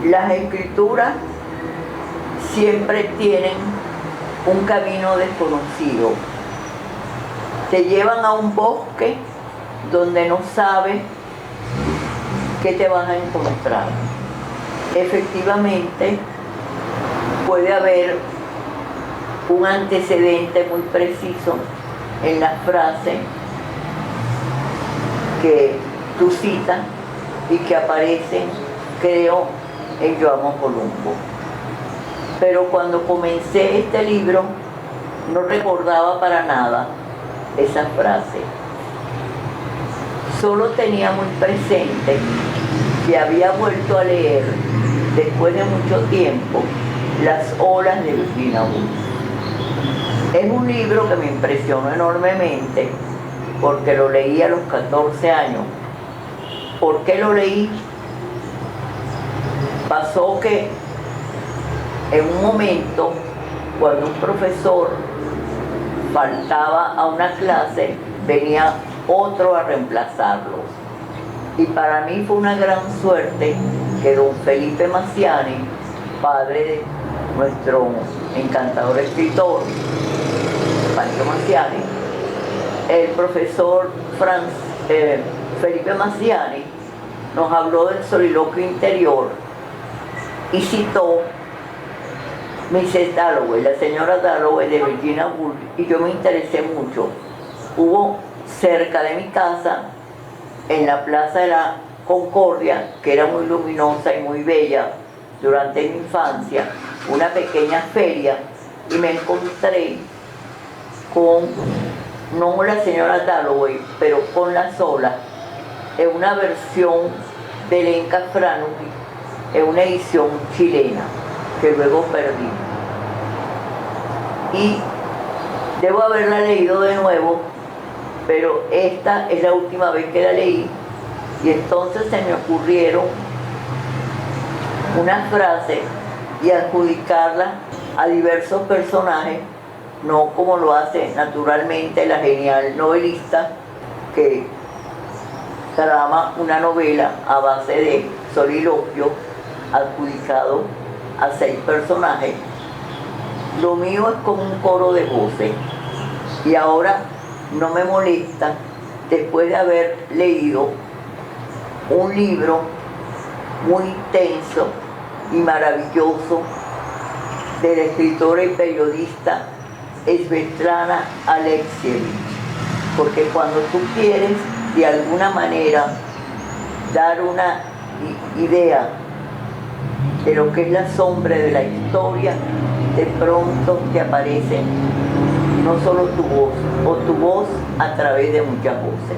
Las escrituras siempre tienen un camino desconocido. Te llevan a un bosque donde no sabes qué te vas a encontrar. Efectivamente, puede haber un antecedente muy preciso en las frases que tú citas y que aparecen, creo, en Yo amo Columbo. Pero cuando comencé este libro, no recordaba para nada esa frase. Solo tenía muy presente que había vuelto a leer, después de mucho tiempo, Las olas de Virginia Woolf. Es un libro que me impresionó enormemente porque lo leí a los 14 años. ¿Por qué lo leí? Pasó que en un momento, cuando un profesor faltaba a una clase, venía otro a reemplazarlos. Y para mí fue una gran suerte que don Felipe Massiani, padre de nuestro encantador escritor, Pancho Massiani, el profesor Felipe Massiani nos habló del soliloquio interior y citó Mrs. Dalloway, la señora Dalloway de Virginia Woolf, y yo me interesé mucho. Hubo cerca de mi casa, en la Plaza de la Concordia, que era muy luminosa y muy bella durante mi infancia, una pequeña feria, y me encontré con, no la señora Dalloway, pero con las olas, en una versión de Lenka Franucci, en una edición chilena, que luego perdí. Y debo haberla leído de nuevo, pero esta es la última vez que la leí, y entonces se me ocurrieron unas frases y adjudicarlas a diversos personajes, no como lo hace naturalmente la genial novelista que trama una novela a base de soliloquio adjudicado a 6 personajes. Lo mío es como un coro de voces, y ahora no me molesta, después de haber leído un libro muy intenso y maravilloso de la escritora y periodista Svetlana Alexievich, porque cuando tú quieres de alguna manera dar una idea de lo que es la sombra de la historia, de pronto te aparece no solo tu voz, o tu voz a través de muchas voces.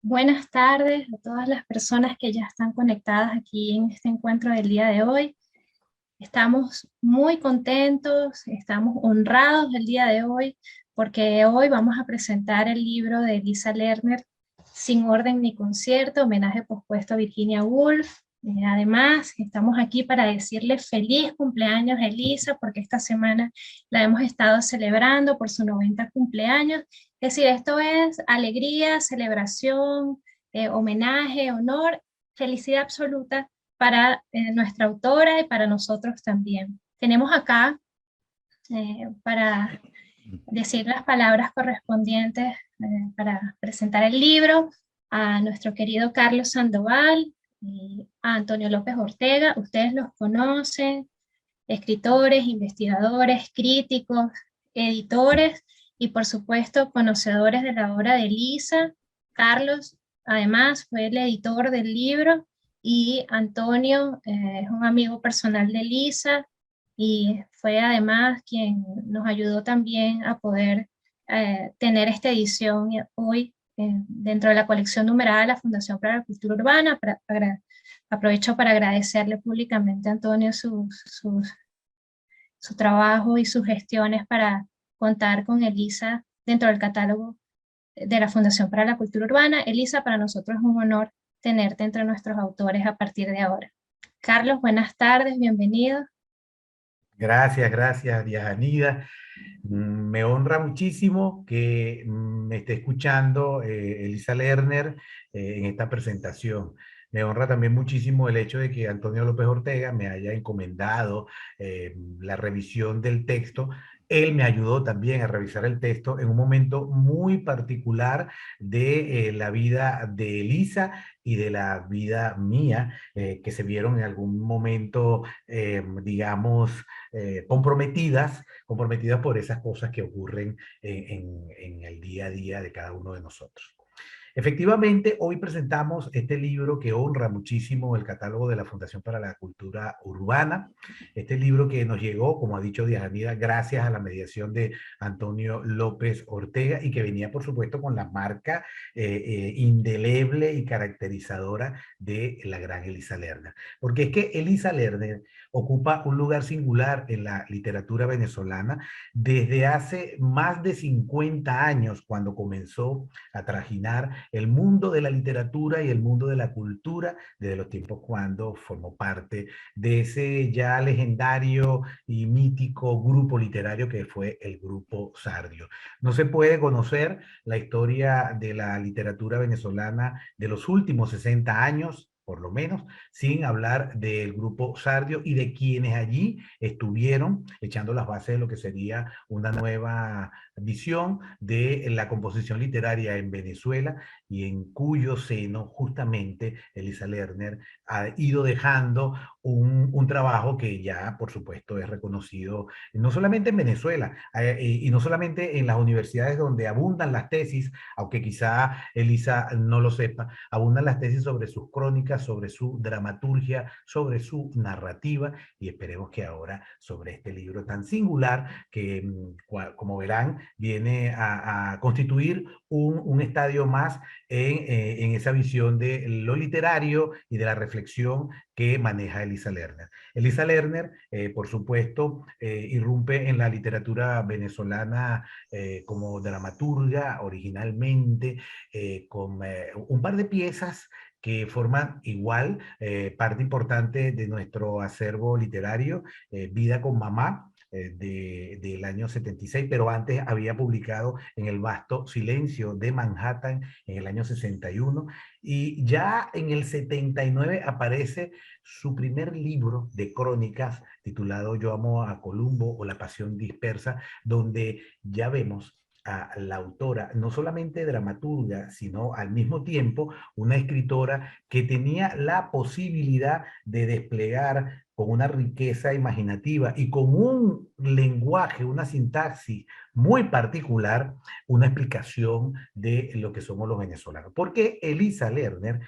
Buenas tardes a todas las personas que ya están conectadas aquí en este encuentro del día de hoy. Estamos muy contentos, estamos honrados el día de hoy, porque hoy vamos a presentar el libro de Elisa Lerner, Sin orden ni concierto, homenaje pospuesto a Virginia Woolf. Además, estamos aquí para decirle feliz cumpleaños a Elisa, porque esta semana la hemos estado celebrando por su 90 cumpleaños. Es decir, esto es alegría, celebración, homenaje, honor, felicidad absoluta para nuestra autora y para nosotros también. Tenemos acá, para decir las palabras correspondientes para presentar el libro, a nuestro querido Carlos Sandoval y a Antonio López Ortega. Ustedes los conocen, escritores, investigadores, críticos, editores y por supuesto conocedores de la obra de Elisa. Carlos además fue el editor del libro, y Antonio es un amigo personal de Elisa y fue además quien nos ayudó también a poder tener esta edición hoy dentro de la colección numerada de la Fundación para la Cultura Urbana. Aprovecho para agradecerle públicamente a Antonio su trabajo y sus gestiones para contar con Elisa dentro del catálogo de la Fundación para la Cultura Urbana. Elisa, para nosotros es un honor tenerte entre nuestros autores a partir de ahora. Carlos, buenas tardes, bienvenido. Gracias, gracias, Dianida. Me honra muchísimo que me esté escuchando Elisa Lerner en esta presentación. Me honra también muchísimo el hecho de que Antonio López Ortega me haya encomendado la revisión del texto. Él me ayudó también a revisar el texto en un momento muy particular de la vida de Elisa y de la vida mía, que se vieron en algún momento, digamos, comprometidas por esas cosas que ocurren en el día a día de cada uno de nosotros. Efectivamente, hoy presentamos este libro que honra muchísimo el catálogo de la Fundación para la Cultura Urbana. Este libro que nos llegó, como ha dicho Dianira, gracias a la mediación de Antonio López Ortega y que venía, por supuesto, con la marca indeleble y caracterizadora de la gran Elisa Lerner. Porque es que Elisa Lerner ocupa un lugar singular en la literatura venezolana desde hace más de 50 años, cuando comenzó a trajinar el mundo de la literatura y el mundo de la cultura desde los tiempos cuando formó parte de ese ya legendario y mítico grupo literario que fue el Grupo Sardio. No se puede conocer la historia de la literatura venezolana de los últimos 60 años, por lo menos, sin hablar del Grupo Sardio y de quienes allí estuvieron echando las bases de lo que sería una nueva visión de la composición literaria en Venezuela y en cuyo seno justamente Elisa Lerner ha ido dejando un trabajo que ya, por supuesto, es reconocido no solamente en Venezuela y no solamente en las universidades donde abundan las tesis, aunque quizá Elisa no lo sepa, abundan las tesis sobre sus crónicas, sobre su dramaturgia, sobre su narrativa y esperemos que ahora sobre este libro tan singular que, como verán, viene a constituir un estadio más en esa visión de lo literario y de la reflexión que maneja Elisa Lerner. Elisa Lerner, por supuesto, irrumpe en la literatura venezolana como dramaturga originalmente, con un par de piezas que forman igual parte importante de nuestro acervo literario, Vida con Mamá, del año 76, pero antes había publicado en el vasto Silencio de Manhattan en el año 61, y ya en el 79 aparece su primer libro de crónicas titulado Yo amo a Columbo o La Pasión Dispersa, donde ya vemos a la autora, no solamente dramaturga, sino al mismo tiempo una escritora que tenía la posibilidad de desplegar con una riqueza imaginativa y con un lenguaje, una sintaxis muy particular, una explicación de lo que somos los venezolanos. Porque Elisa Lerner,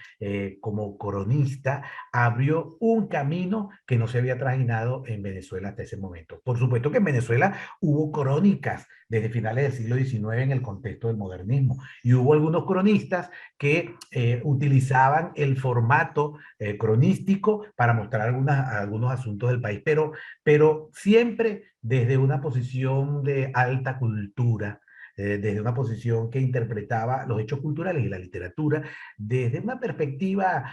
como cronista, abrió un camino que no se había trajinado en Venezuela hasta ese momento. Por supuesto que en Venezuela hubo crónicas desde finales del siglo XIX en el contexto del modernismo y hubo algunos cronistas que utilizaban el formato cronístico para mostrar algunos asuntos del país, pero siempre desde una posición de alta cultura, desde una posición que interpretaba los hechos culturales y la literatura desde una perspectiva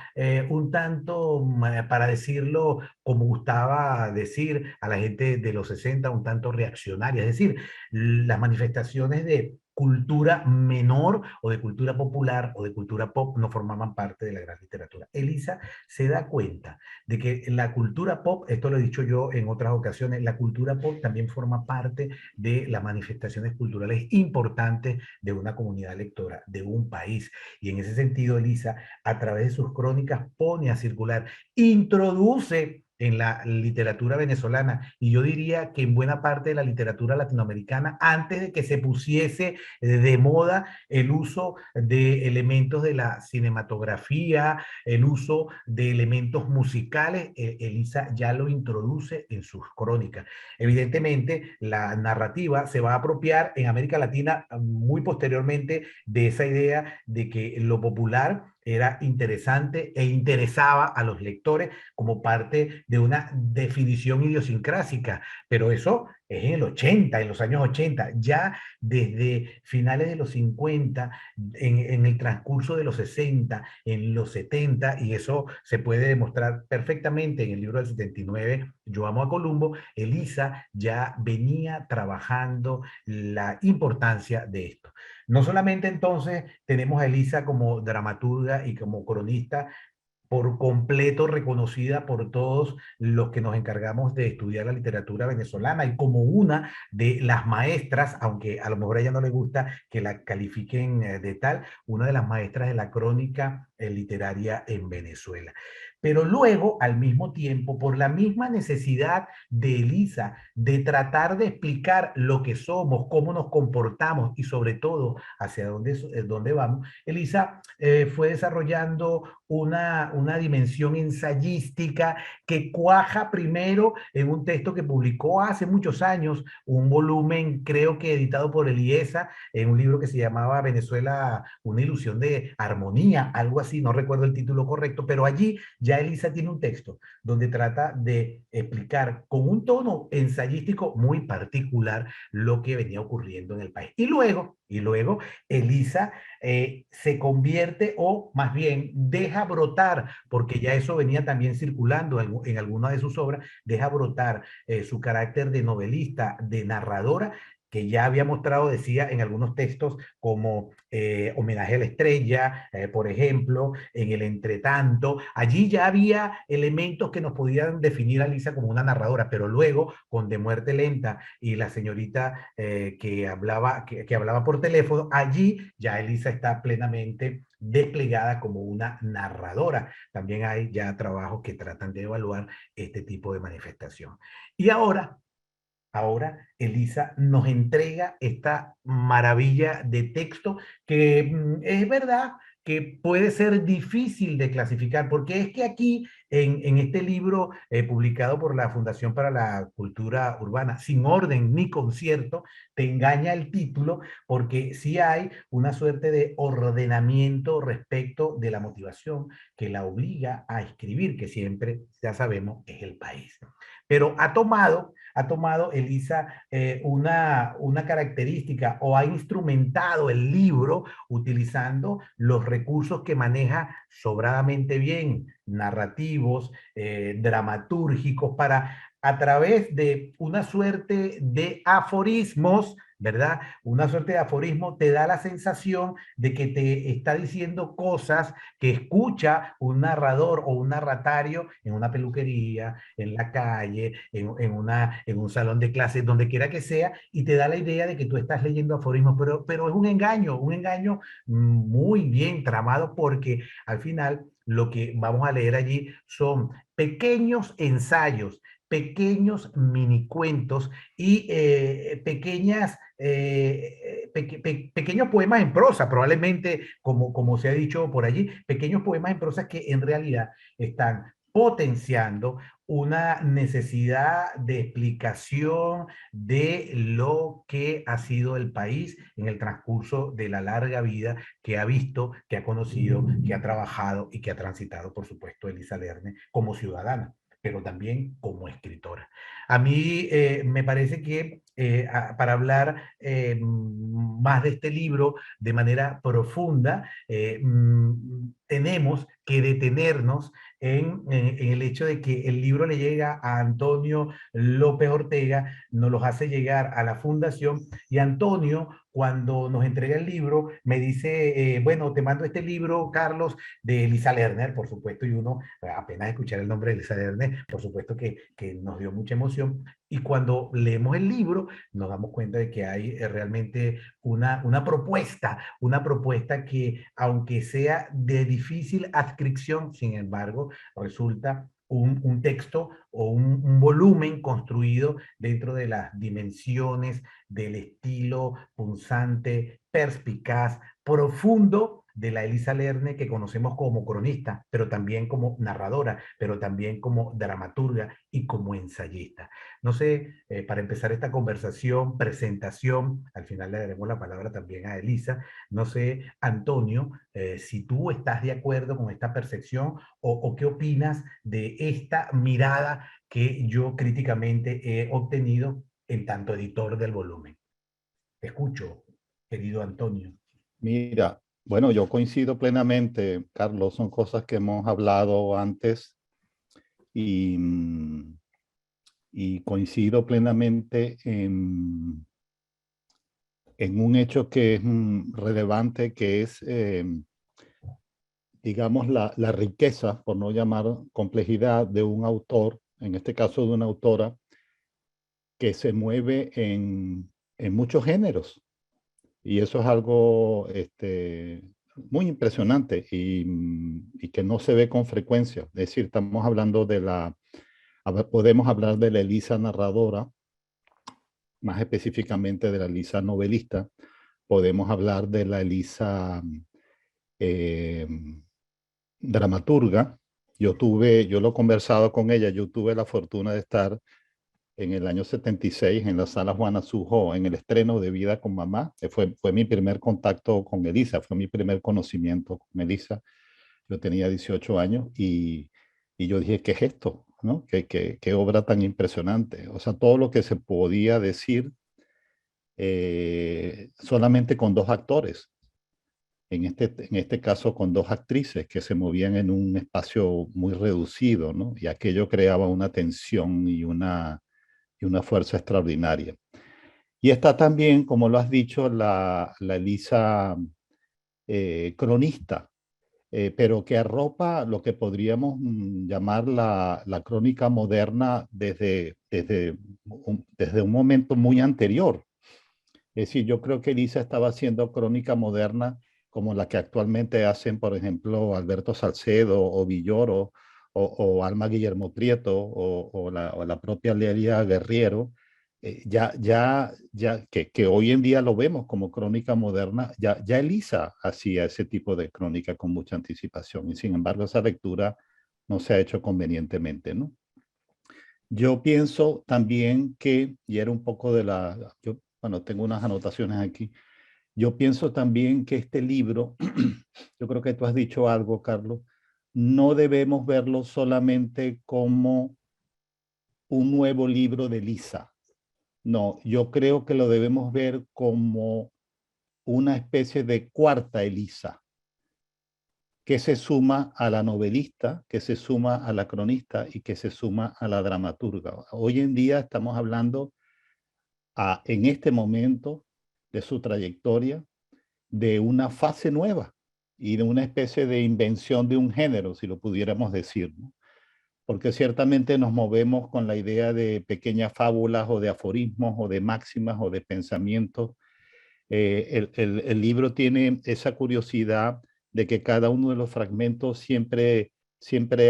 un tanto, para decirlo como gustaba decir a la gente de los 60, un tanto reaccionaria, es decir, las manifestaciones de cultura menor o de cultura popular o de cultura pop no formaban parte de la gran literatura. Elisa se da cuenta de que la cultura pop, esto lo he dicho yo en otras ocasiones, la cultura pop también forma parte de las manifestaciones culturales importantes de una comunidad lectora, de un país. Y en ese sentido, Elisa, a través de sus crónicas, pone a circular, introduce en la literatura venezolana y yo diría que en buena parte de la literatura latinoamericana antes de que se pusiese de moda el uso de elementos de la cinematografía, el uso de elementos musicales, Elisa ya lo introduce en sus crónicas. Evidentemente, la narrativa se va a apropiar en América Latina muy posteriormente de esa idea de que lo popular era interesante e interesaba a los lectores como parte de una definición idiosincrásica, pero eso es en el 80, en los años 80, ya desde finales de los 50, en el transcurso de los 60, en los 70, y eso se puede demostrar perfectamente en el libro del 79, Yo amo a Columbo. Elisa ya venía trabajando la importancia de esto. No solamente entonces tenemos a Elisa como dramaturga y como cronista por completo reconocida por todos los que nos encargamos de estudiar la literatura venezolana y como una de las maestras, aunque a lo mejor a ella no le gusta que la califiquen de tal, una de las maestras de la crónica literaria en Venezuela. Pero luego, al mismo tiempo, por la misma necesidad de Elisa de tratar de explicar lo que somos, cómo nos comportamos y sobre todo hacia dónde vamos, Elisa fue desarrollando una dimensión ensayística que cuaja primero en un texto que publicó hace muchos años, un volumen creo que editado por el IESA, en un libro que se llamaba Venezuela, una ilusión de armonía, algo así, no recuerdo el título correcto, pero allí ya Elisa tiene un texto donde trata de explicar con un tono ensayístico muy particular lo que venía ocurriendo en el país. Y luego Elisa se convierte o más bien deja brotar, porque ya eso venía también circulando en alguna de sus obras, deja brotar su carácter de novelista, de narradora, que ya había mostrado, decía en algunos textos, como Homenaje a la Estrella, por ejemplo, en El Entretanto. Allí ya había elementos que nos podían definir a Lisa como una narradora, pero luego, con De Muerte Lenta y la señorita que hablaba por teléfono, allí ya Elisa está plenamente desplegada como una narradora. También hay ya trabajos que tratan de evaluar este tipo de manifestación. Y ahora Elisa nos entrega esta maravilla de texto que es verdad que puede ser difícil de clasificar, porque es que aquí en este libro publicado por la Fundación para la Cultura Urbana, Sin Orden ni Concierto, te engaña el título, porque sí hay una suerte de ordenamiento respecto de la motivación que la obliga a escribir, que siempre, ya sabemos, es el país. Pero ha tomado Elisa una característica o ha instrumentado el libro utilizando los recursos que maneja sobradamente bien, narrativos, dramatúrgicos, para a través de una suerte de aforismos, ¿verdad? Una suerte de aforismo te da la sensación de que te está diciendo cosas que escucha un narrador o un narratario en una peluquería, en la calle, en un salón de clases, donde quiera que sea, y te da la idea de que tú estás leyendo aforismos, pero es un engaño muy bien tramado, porque al final lo que vamos a leer allí son pequeños ensayos, pequeños minicuentos y pequeños poemas en prosa, probablemente, como se ha dicho por allí, pequeños poemas en prosa que en realidad están potenciando una necesidad de explicación de lo que ha sido el país en el transcurso de la larga vida que ha visto, que ha conocido, que ha trabajado y que ha transitado, por supuesto, Elisa Lerner como ciudadana, pero también como escritora. A mí me parece que para hablar más de este libro de manera profunda, tenemos que detenernos en el hecho de que el libro le llega a Antonio López Ortega, nos los hace llegar a la fundación, y Antonio, cuando nos entrega el libro, me dice, bueno, te mando este libro, Carlos, de Elisa Lerner, por supuesto, y uno, apenas escuchar el nombre de Elisa Lerner, por supuesto que nos dio mucha emoción, y cuando leemos el libro, nos damos cuenta de que hay realmente una propuesta que, aunque sea de difícil adscripción, sin embargo, resulta un texto o un volumen construido dentro de las dimensiones del estilo punzante, perspicaz, profundo, de la Elisa Lerner que conocemos como cronista, pero también como narradora, pero también como dramaturga y como ensayista. No sé, para empezar esta conversación, presentación, al final le daremos la palabra también a Elisa. No sé, Antonio, si tú estás de acuerdo con esta percepción o qué opinas de esta mirada que yo críticamente he obtenido en tanto editor del volumen. Te escucho, querido Antonio. Mira, bueno, yo coincido plenamente, Carlos, son cosas que hemos hablado antes y, y coincido plenamente en un hecho que es relevante, que es, digamos, la riqueza, por no llamar complejidad, de un autor, en este caso de una autora, que se mueve en muchos géneros. Y eso es algo muy impresionante y que no se ve con frecuencia. Es decir, estamos hablando podemos hablar de la Elisa narradora, más específicamente de la Elisa novelista. Podemos hablar de la Elisa eh, dramaturga. Yo lo he conversado con ella, yo tuve la fortuna de estar en el año 76 en la sala Juana Sujo, en el estreno de Vida con Mamá. Fue mi primer contacto con Elisa, fue mi primer conocimiento con Elisa. Yo tenía 18 años y yo dije, ¿qué es esto? ¿No? ¿Qué obra tan impresionante? O sea, todo lo que se podía decir solamente con dos actores. En este caso con dos actrices que se movían en un espacio muy reducido, ¿no? Y aquello creaba una tensión y una fuerza extraordinaria. Y está también, como lo has dicho, la Elisa cronista, pero que arropa lo que podríamos llamar la crónica moderna desde un momento muy anterior. Es decir, yo creo que Elisa estaba haciendo crónica moderna como la que actualmente hacen, por ejemplo, Alberto Salcedo o Villoro o Alma Guillermo Prieto o la propia Lelia Guerriero, que hoy en día lo vemos como crónica moderna, ya Elisa hacía ese tipo de crónica con mucha anticipación y sin embargo esa lectura no se ha hecho convenientemente, ¿no? Yo pienso también que, y era un poco bueno, tengo unas anotaciones aquí, yo pienso también que este libro, yo creo que tú has dicho algo, Carlos, no debemos verlo solamente como un nuevo libro de Elisa. No, yo creo que lo debemos ver como una especie de cuarta Elisa, que se suma a la novelista, que se suma a la cronista y que se suma a la dramaturga. Hoy en día estamos hablando en este momento de su trayectoria, de una fase nueva y de una especie de invención de un género, si lo pudiéramos decir, ¿no? Porque ciertamente nos movemos con la idea de pequeñas fábulas o de aforismos o de máximas o de pensamientos. El libro tiene esa curiosidad de que cada uno de los fragmentos siempre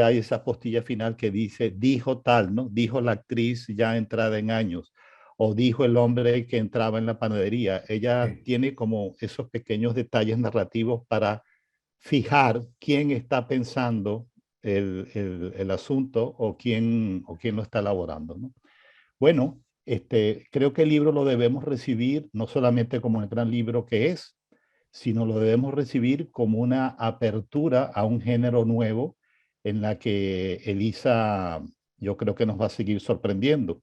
hay esa postilla final que dice, dijo tal, ¿no? Dijo la actriz ya entrada en años, o dijo el hombre que entraba en la panadería. Ella tiene como esos pequeños detalles narrativos para fijar quién está pensando el asunto o quién lo está elaborando, ¿no? Bueno, creo que el libro lo debemos recibir no solamente como el gran libro que es, sino lo debemos recibir como una apertura a un género nuevo en la que Elisa, yo creo que nos va a seguir sorprendiendo.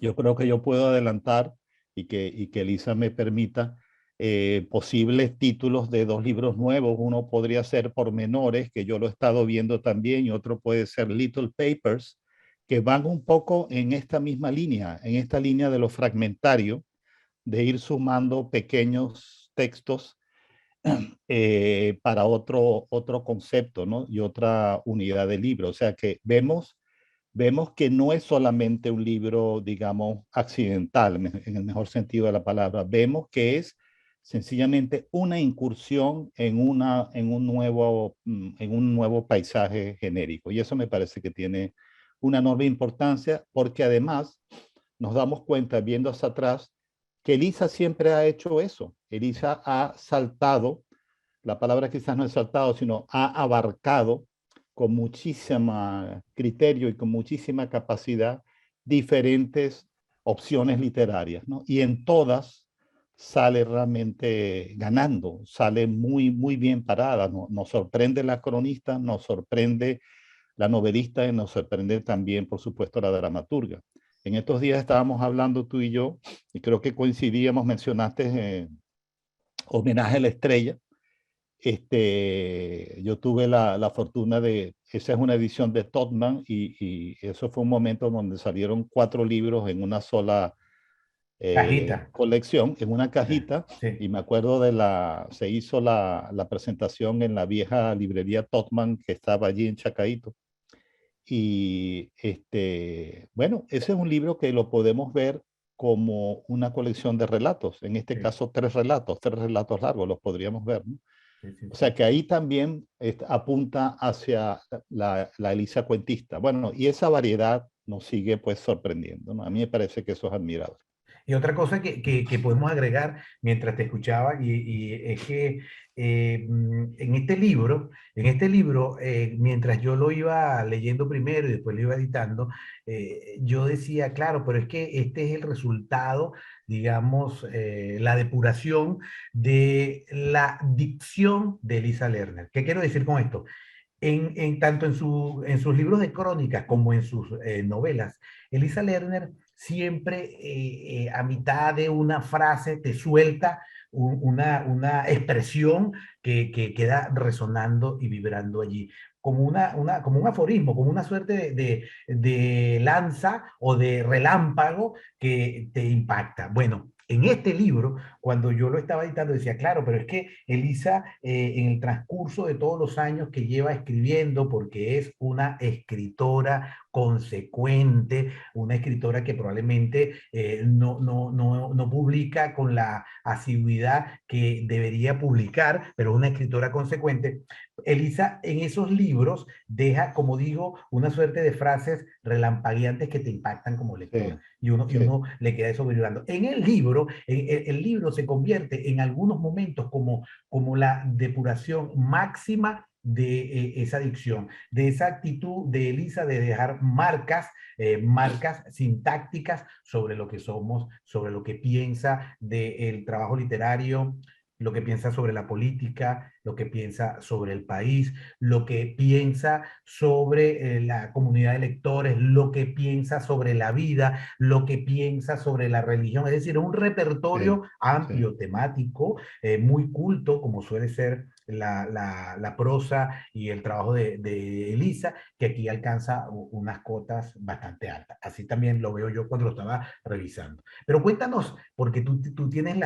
Yo creo que yo puedo adelantar y que Elisa me permita posibles títulos de dos libros nuevos. Uno podría ser Pormenores, que yo lo he estado viendo también, y otro puede ser Little Papers, que van un poco en esta misma línea, en esta línea de lo fragmentario, de ir sumando pequeños textos para otro concepto, ¿no? Y otra unidad de libro. O sea que vemos que no es solamente un libro, digamos, accidental, en el mejor sentido de la palabra. Vemos que es sencillamente una incursión en en un nuevo paisaje genérico. Y eso me parece que tiene una enorme importancia porque además nos damos cuenta, viendo hacia atrás, que Elisa siempre ha hecho eso. Elisa ha saltado la palabra quizás no es saltado, sino ha abarcado con muchísimo criterio y con muchísima capacidad diferentes opciones literarias, ¿no? Y en todas sale realmente ganando, sale muy, muy bien parada. Nos sorprende la cronista, nos sorprende la novelista y nos sorprende también, por supuesto, la dramaturga. En estos días estábamos hablando tú y yo, y creo que coincidíamos, mencionaste Homenaje a la Estrella. Yo tuve la fortuna esa es una edición de Todman y eso fue un momento donde salieron 4 libros en una sola Cajita. colección, en una Sí, cajita, sí. y me acuerdo se hizo la presentación en la vieja librería Todman que estaba allí en Chacaito. Y bueno, ese es un libro que lo podemos ver como una colección de relatos, en este Sí, caso 3 relatos largos, los podríamos ver, ¿no? sí, sí, O sea sí. que ahí también apunta hacia la Elisa cuentista. Bueno, y esa variedad nos sigue pues sorprendiendo, ¿no? A mí me parece que eso es admirable. Y otra cosa que podemos agregar mientras te escuchaba, y es que en este libro mientras yo lo iba leyendo primero y después lo iba editando, yo decía, claro, pero es que este es el resultado, digamos, la depuración de la dicción de Elisa Lerner. ¿Qué quiero decir con esto? Tanto en sus libros de crónicas como en sus novelas, Elisa Lerner siempre a mitad de una frase te suelta una expresión que queda resonando y vibrando allí, como, como un aforismo, como una suerte de lanza o de relámpago que te impacta. Bueno, en este libro, cuando yo lo estaba editando, decía, claro, pero es que Elisa, en el transcurso de todos los años que lleva escribiendo, porque es una escritora consecuente, una escritora que probablemente no publica con la asiduidad que debería publicar, pero una escritora consecuente. Elisa en esos libros deja, como digo, una suerte de frases relampagueantes que te impactan como lector Sí, y sí, uno le queda eso vibrando. En el libro, el libro se convierte en algunos momentos como la depuración máxima de esa dicción, de esa actitud de Elisa de dejar marcas sintácticas sobre lo que somos, sobre lo que piensa del trabajo literario, lo que piensa sobre la política, lo que piensa sobre el país, lo que piensa sobre la comunidad de lectores, lo que piensa sobre la vida, lo que piensa sobre la religión. Es decir, un sí, repertorio sí. amplio, temático, muy culto, como suele ser la prosa y el trabajo de Elisa, que aquí alcanza unas cotas bastante altas. Así también lo veo yo cuando lo estaba revisando. Pero cuéntanos, porque tú tienes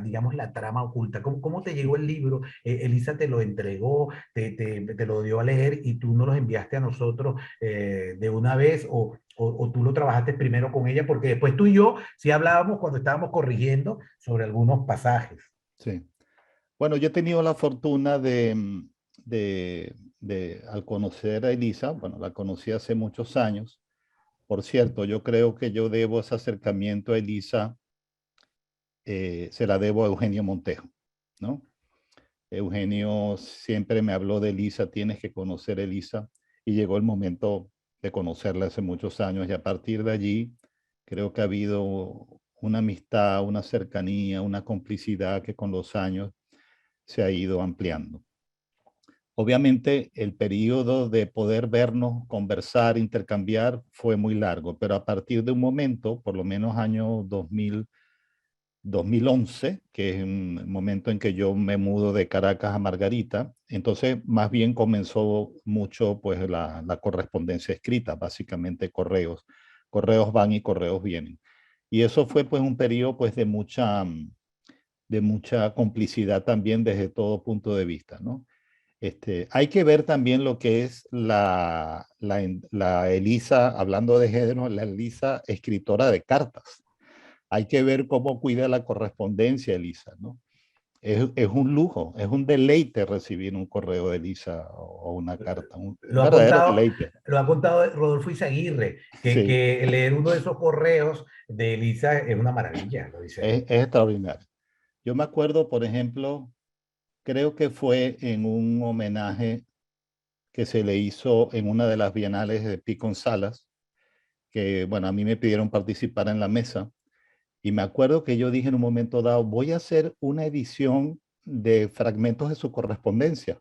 digamos, la trama oculta. ¿Cómo te llegó el libro? Elisa te lo entregó, te lo dio a leer y tú nos los enviaste a nosotros de una vez o tú lo trabajaste primero con ella, porque después tú y yo sí hablábamos cuando estábamos corrigiendo sobre algunos pasajes. Sí. Bueno, yo he tenido la fortuna al conocer a Elisa, bueno, la conocí hace muchos años. Por cierto, yo creo que yo debo ese acercamiento a Elisa, se la debo a Eugenio Montejo, ¿no? Eugenio siempre me habló de Elisa, tienes que conocer a Elisa, y llegó el momento de conocerla hace muchos años, y a partir de allí creo que ha habido una amistad, una cercanía, una complicidad que con los años se ha ido ampliando. Obviamente el periodo de poder vernos, conversar, intercambiar fue muy largo, pero a partir de un momento, por lo menos año 2011, que es un momento en que yo me mudo de Caracas a Margarita, entonces más bien comenzó mucho pues la correspondencia escrita, básicamente correos. Correos van y correos vienen. Y eso fue pues un periodo pues de mucha complicidad también desde todo punto de vista, ¿no? Hay que ver también lo que es la Elisa, hablando de género, la Elisa escritora de cartas. Hay que ver cómo cuida la correspondencia Elisa, ¿no? Es un lujo, es un deleite recibir un correo de Elisa o una carta, un Lo ha verdadero contado, deleite. lo ha contado Rodolfo Izaguirre, Sí, que leer uno de esos correos de Elisa es una maravilla, lo dice él. es extraordinario. Yo me acuerdo, por ejemplo, creo que fue en un homenaje que se le hizo en una de las bienales de Pico Salas, que bueno, a mí me pidieron participar en la mesa. Y me acuerdo que yo dije en un momento dado, voy a hacer una edición de fragmentos de su correspondencia.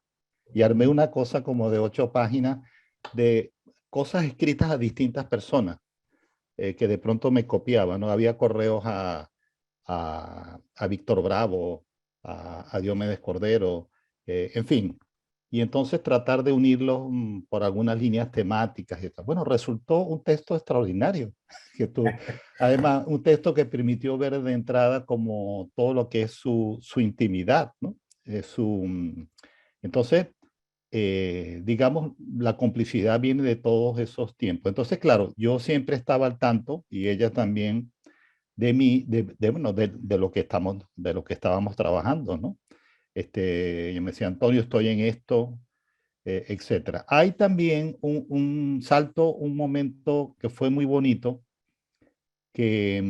Y armé una cosa como de 8 páginas de cosas escritas a distintas personas que de pronto me copiaban, ¿no? Había correos a Víctor Bravo, a Diomedes Cordero, en fin. Y entonces tratar de unirlos por algunas líneas temáticas y tal. Bueno, resultó un texto extraordinario. Que tú, además, un texto que permitió ver de entrada como todo lo que es su intimidad, ¿no? Entonces, digamos, la complicidad viene de todos esos tiempos. Entonces, claro, yo siempre estaba al tanto y ella también de mí, bueno, de lo que estábamos trabajando, ¿no? Yo me decía, Antonio, estoy en esto, etcétera. Hay también un salto, un momento que fue muy bonito, que,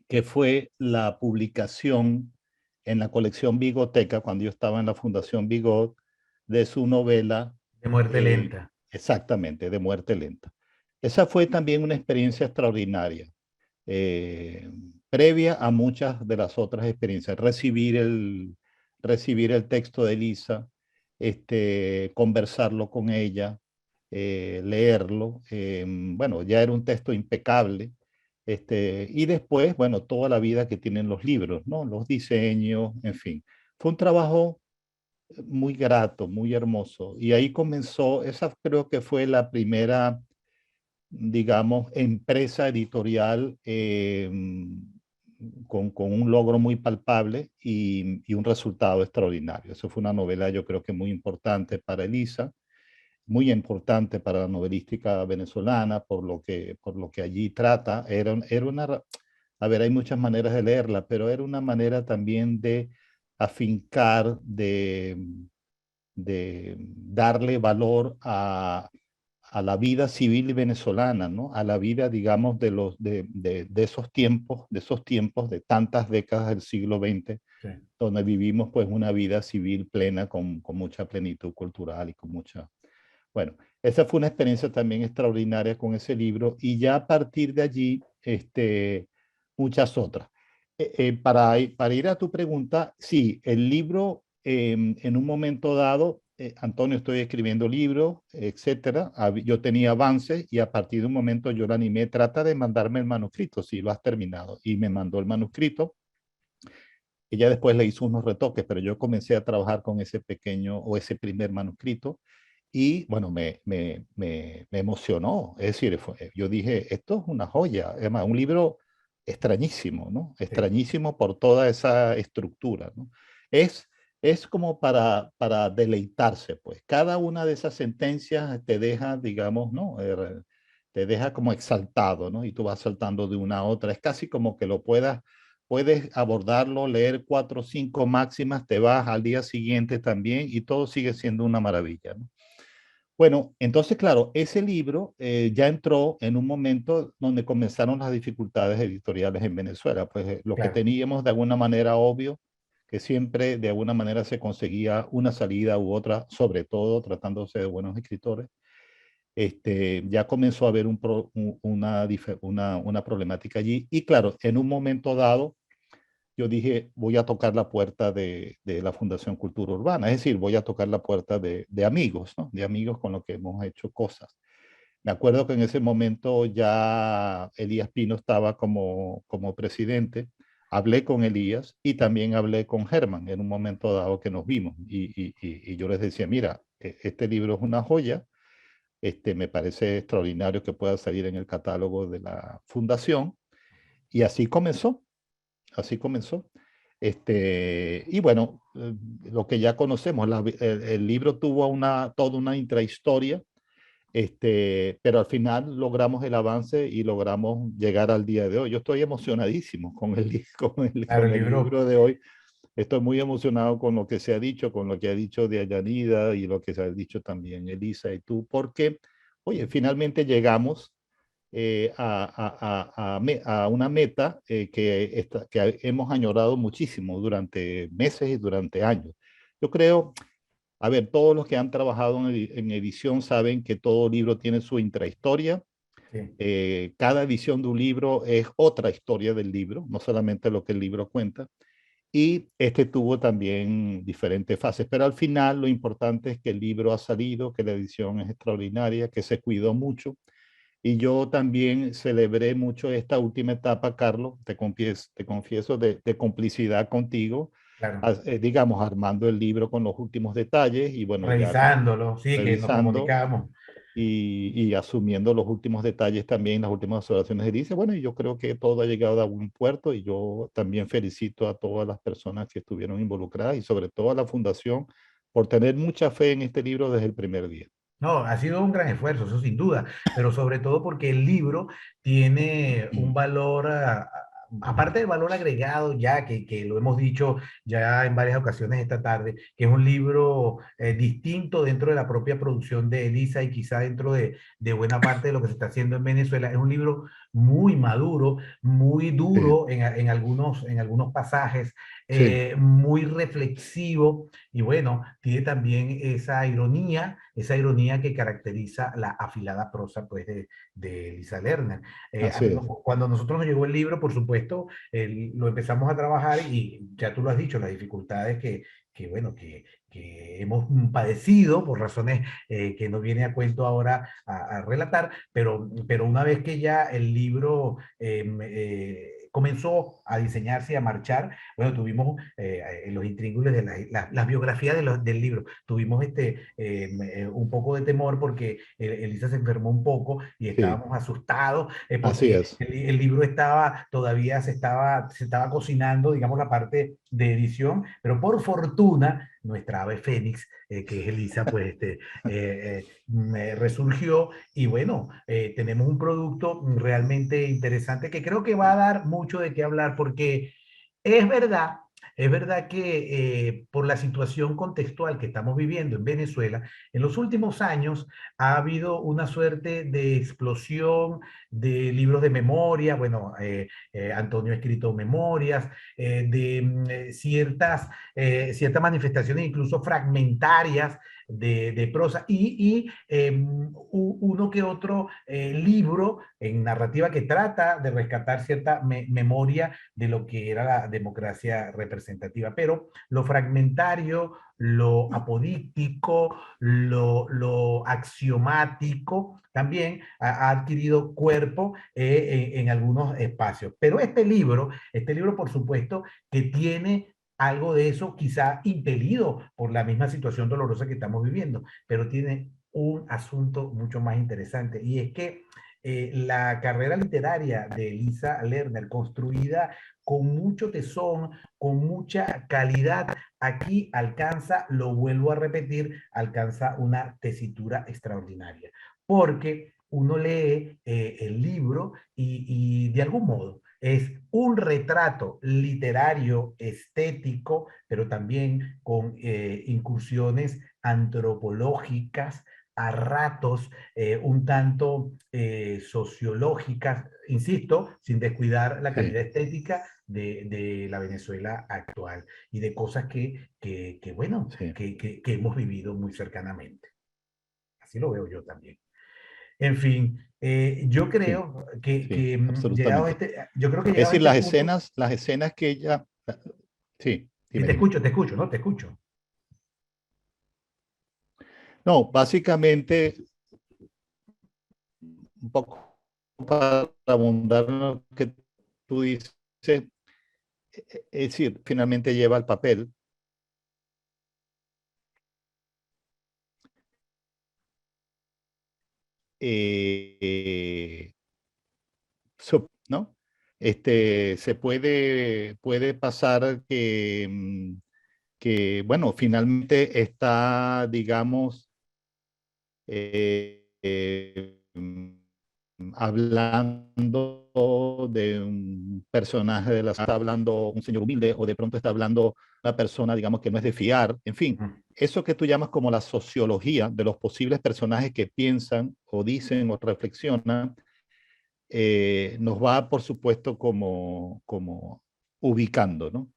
que fue la publicación en la colección Bigoteca, cuando yo estaba en la Fundación Bigot, de su novela, De muerte eh, lenta. exactamente, de Muerte Lenta. Esa fue también una experiencia extraordinaria, eh, previa a muchas de las otras experiencias. Recibir el texto de Elisa, conversarlo con ella, leerlo. Bueno, ya era un texto impecable. Y después, bueno, toda la vida que tienen los libros, ¿no? Los diseños, en fin. Fue un trabajo muy grato, muy hermoso. Y ahí comenzó, esa creo que fue la primera, digamos, empresa editorial con un logro muy palpable y un resultado extraordinario. Eso fue una novela, yo creo que muy importante para Elisa, muy importante para la novelística venezolana, por lo que allí trata. Era una, a ver, hay muchas maneras de leerla, pero era una manera también de afincar, de darle valor a la vida civil venezolana, ¿no? A la vida, digamos, de esos tiempos, de tantas décadas del siglo XX, Sí. donde vivimos pues una vida civil plena con mucha plenitud cultural y con mucha... Bueno, esa fue una experiencia también extraordinaria con ese libro y ya a partir de allí, muchas otras. Para ir a tu pregunta, sí, el libro en un momento dado, Antonio, estoy escribiendo libros, etcétera. Yo tenía avances y a partir de un momento yo la animé, trata de mandarme el manuscrito, si lo has terminado. Y me mandó el manuscrito. Ella después le hizo unos retoques, pero yo comencé a trabajar con ese pequeño o ese primer manuscrito y bueno, me emocionó. Es decir, yo dije, esto es una joya, además, un libro extrañísimo, ¿no? Sí. Extrañísimo por toda esa estructura, ¿no? Es, es como para deleitarse, pues. Cada una de esas sentencias te deja, digamos, ¿no? Te deja como exaltado, ¿no? Y tú vas saltando de una a otra. Es casi como que puedes abordarlo, leer 4 o 5 máximas, te vas al día siguiente también y todo sigue siendo una maravilla, ¿no? Bueno, entonces, claro, ese libro ya entró en un momento donde comenzaron las dificultades editoriales en Venezuela. Pues lo que Claro. teníamos de alguna manera obvio, que siempre de alguna manera se conseguía una salida u otra, sobre todo tratándose de buenos escritores, ya comenzó a haber una problemática allí. Y claro, en un momento dado, yo dije, voy a tocar la puerta de la Fundación Cultura Urbana, es decir, voy a tocar la puerta de amigos, ¿no? De amigos con los que hemos hecho cosas. Me acuerdo que en ese momento ya Elías Pino estaba como presidente. Hablé con Elías y también hablé con Germán en un momento dado que nos vimos. Y yo les decía, mira, este libro es una joya, me parece extraordinario que pueda salir en el catálogo de la fundación. Y así comenzó. Así comenzó. Y bueno, lo que ya conocemos, el libro tuvo toda una intrahistoria, pero al final logramos el avance y logramos llegar al día de hoy. Yo estoy emocionadísimo Claro, con el el libro. libro de hoy. Estoy muy emocionado con lo que se ha dicho, con lo que ha dicho Deyanira y lo que se ha dicho también Elisa y tú, porque, oye, finalmente llegamos a una meta que hemos añorado muchísimo durante meses y durante años. Yo creo, a ver, todos los que han trabajado en edición saben que todo libro tiene su intrahistoria. Sí. Cada edición de un libro es otra historia del libro, no solamente lo que el libro cuenta. Y este tuvo también diferentes fases, pero al final lo importante es que el libro ha salido, que la edición es extraordinaria, que se cuidó mucho. Y yo también celebré mucho esta última etapa, Carlos, te confieso de complicidad contigo, Claro. digamos, armando el libro con los últimos detalles y bueno, ya Revisándolo, sí, que nos revisando comunicamos. y asumiendo los últimos detalles también, las últimas observaciones de dice, bueno, y yo creo que todo ha llegado a buen puerto y yo también felicito a todas las personas que estuvieron involucradas y sobre todo a la Fundación por tener mucha fe en este libro desde el primer día. No, ha sido un gran esfuerzo, eso sin duda, pero sobre todo porque el libro tiene un valor, aparte del valor agregado ya, que lo hemos dicho ya en varias ocasiones esta tarde, que es un libro distinto dentro de la propia producción de Elisa y quizá dentro de buena parte de lo que se está haciendo en Venezuela. Es un libro muy maduro, muy Sí, duro en algunos pasajes, sí, muy reflexivo y bueno, tiene también esa ironía que caracteriza la afilada prosa pues, de Elisa Lerner. así es. Cuando a nosotros nos llegó el libro, por supuesto, lo empezamos a trabajar y ya tú lo has dicho, las dificultades bueno, que hemos padecido por razones que no viene a cuento ahora a relatar, pero una vez que ya el libro comenzó a diseñarse y a marchar, bueno, tuvimos en los intríngulis de las biografías del libro, tuvimos un poco de temor porque Elisa se enfermó un poco y Sí, estábamos asustados así porque es. el libro todavía se estaba cocinando, digamos, la parte de edición, pero por fortuna nuestra ave fénix, que es Elisa, pues resurgió y bueno, tenemos un producto realmente interesante que creo que va a dar mucho de qué hablar porque es verdad, es verdad que por la situación contextual que estamos viviendo en Venezuela, en los últimos años ha habido una suerte de explosión de libros de memoria, bueno, Antonio ha escrito memorias, ciertas manifestaciones incluso fragmentarias de prosa uno que otro libro en narrativa que trata de rescatar cierta memoria de lo que era la democracia representativa. Pero lo fragmentario, lo apodíctico, lo axiomático, también ha adquirido cuerpo en algunos espacios. Pero este libro, por supuesto, que tiene algo de eso quizá impelido por la misma situación dolorosa que estamos viviendo, pero tiene un asunto mucho más interesante y es que la carrera literaria de Elisa Lerner, construida con mucho tesón, con mucha calidad, aquí alcanza, lo vuelvo a repetir, alcanza una tesitura extraordinaria, porque uno lee el libro y de algún modo es un retrato literario, estético, pero también con incursiones antropológicas, a ratos un tanto sociológicas, insisto, sin descuidar la Sí, calidad estética de la Venezuela actual y de cosas bueno, sí, que hemos vivido muy cercanamente. Así lo veo yo también. En fin, yo sí, creo sí, llegado a absolutamente. yo creo que Es llegado a decir, este punto, las escenas que ella... Sí, sí, dime, dime. te escucho, ¿no? Te escucho. No, básicamente, un poco para abundar en lo que tú dices, es decir, finalmente lleva el papel. Eh, ¿No? Se puede pasar que, bueno, finalmente está, digamos, hablando de un personaje está hablando un señor humilde, o de pronto está hablando una persona, digamos, que no es de fiar, en fin, Mm. eso que tú llamas como la sociología de los posibles personajes que piensan o dicen o reflexionan, nos va, por supuesto, como ubicando, ¿no?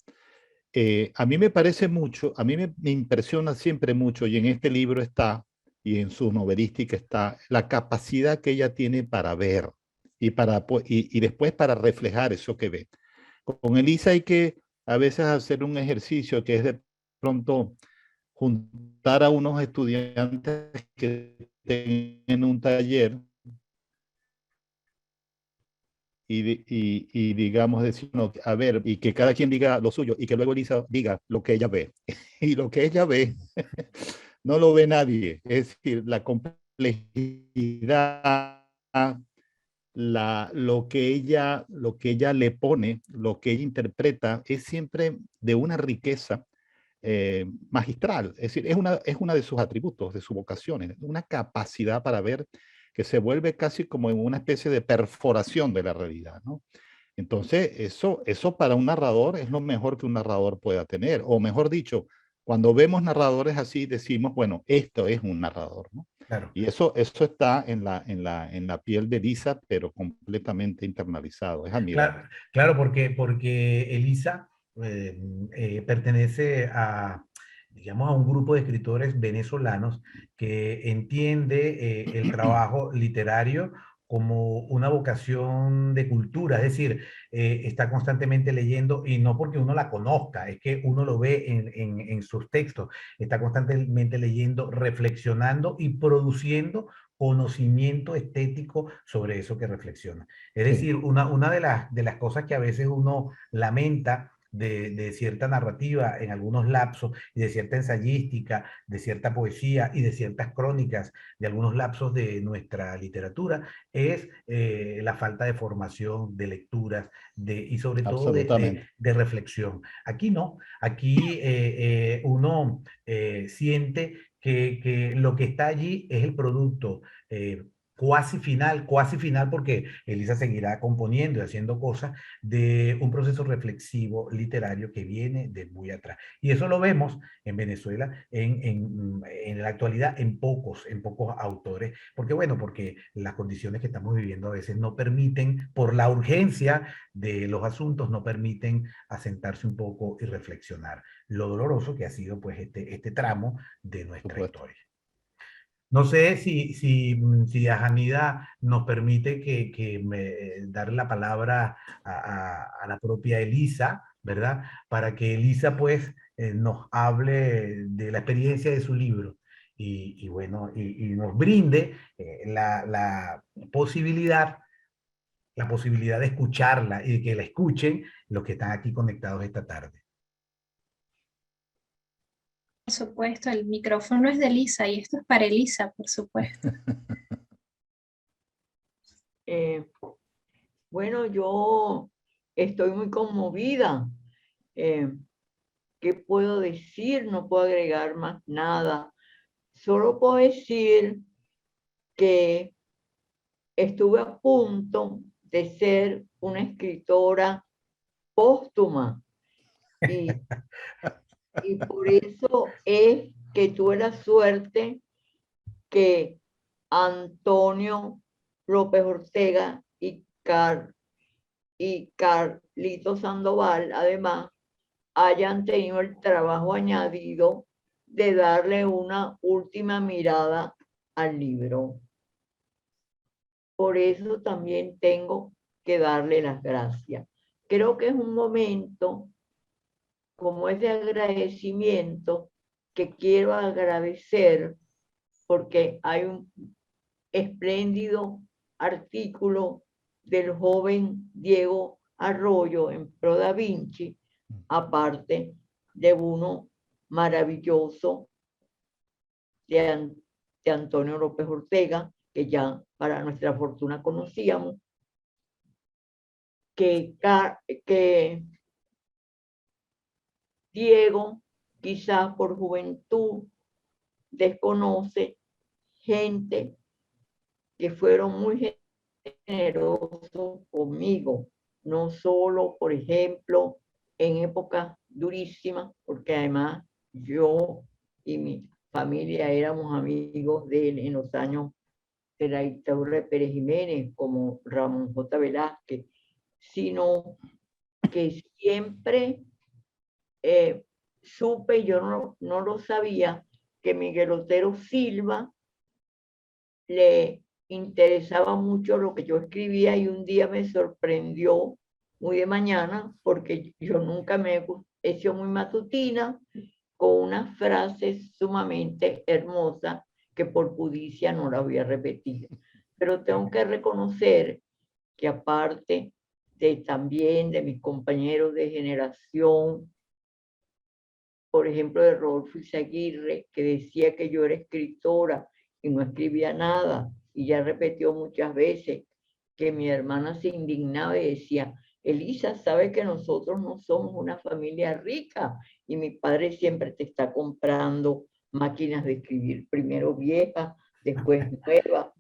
A mí me parece mucho, a mí me impresiona siempre mucho, y en este libro está, y en su novelística está, la capacidad que ella tiene para ver y después para reflejar eso que ve. Con Elisa hay que a veces hacer un ejercicio que es de pronto juntar a unos estudiantes que estén en un taller y digamos decir, no, a ver, y que cada quien diga lo suyo y que luego Elisa diga lo que ella ve. Y lo que ella ve no lo ve nadie. Es decir, la complejidad, lo que ella le pone, lo que ella interpreta, es siempre de una riqueza magistral. Es decir, es una de sus atributos, de sus vocaciones, una capacidad para ver que se vuelve casi como en una especie de perforación de la realidad, ¿no? Entonces, eso para un narrador es lo mejor que un narrador pueda tener, o mejor dicho, cuando vemos narradores así, decimos, bueno, esto es un narrador, ¿no? Claro. Y eso está en la piel de Lisa, pero completamente internalizado. Es admirable. Claro, claro, porque Elisa pertenece a, digamos, a un grupo de escritores venezolanos que entiende el trabajo literario como una vocación de cultura, es decir, está constantemente leyendo y no porque uno la conozca, es que uno lo ve en sus textos, está constantemente leyendo, reflexionando y produciendo conocimiento estético sobre eso que reflexiona. Es Sí, decir, una de las cosas que a veces uno lamenta de cierta narrativa en algunos lapsos y de cierta ensayística, de cierta poesía y de ciertas crónicas de algunos lapsos de nuestra literatura es la falta de formación, de lecturas y sobre todo absolutamente. de reflexión. Aquí no, aquí uno siente que lo que está allí es el producto cuasi final, porque Elisa seguirá componiendo y haciendo cosas de un proceso reflexivo literario que viene de muy atrás. Y eso lo vemos en Venezuela en la actualidad en pocos autores, porque bueno, porque las condiciones que estamos viviendo a veces no permiten, por la urgencia de los asuntos, no permiten asentarse un poco y reflexionar lo doloroso que ha sido pues este tramo de Por nuestra supuesto. historia. No sé si Ajanida nos permite que dar la palabra a la propia Elisa, ¿verdad? Para que Elisa pues nos hable de la experiencia de su libro y bueno, y nos brinde posibilidad, la posibilidad de escucharla y de que la escuchen los que están aquí conectados esta tarde. Por supuesto, el micrófono es de Elisa y esto es para Elisa, por supuesto. Eh, bueno, yo estoy muy conmovida. Eh, ¿Qué puedo decir? No puedo agregar más nada. Solo puedo decir que estuve a punto de ser una escritora póstuma y, y por eso es que tuve la suerte que Antonio López Ortega y Carlito Sandoval, además, hayan tenido el trabajo añadido de darle una última mirada al libro. Por eso también tengo que darle las gracias. Creo que es un momento como es de agradecimiento que quiero agradecer porque hay un espléndido artículo del joven Diego Arroyo en Pro Da Vinci, aparte de uno maravilloso de Antonio López Ortega, que ya para nuestra fortuna conocíamos, que Diego, quizás por juventud, desconoce gente que fueron muy generosos conmigo, no solo, por ejemplo, en épocas durísimas, porque además yo y mi familia éramos amigos de él en los años de la dictadura de Pérez Jiménez, como Ramón J. Velázquez, sino que siempre supe, yo no lo sabía, que Miguel Otero Silva le interesaba mucho lo que yo escribía y un día me sorprendió muy de mañana, porque yo nunca me he sido muy matutina, con una frase sumamente hermosa que por pudicia no la voy a repetir. Pero tengo que reconocer que aparte también de mis compañeros de generación, por ejemplo de Rodolfo Izaguirre, que decía que yo era escritora y no escribía nada, y ya repetió muchas veces que mi hermana se indignaba y decía, Elisa, ¿sabe que nosotros no somos una familia rica? Y mi padre siempre te está comprando máquinas de escribir, primero viejas, después nuevas,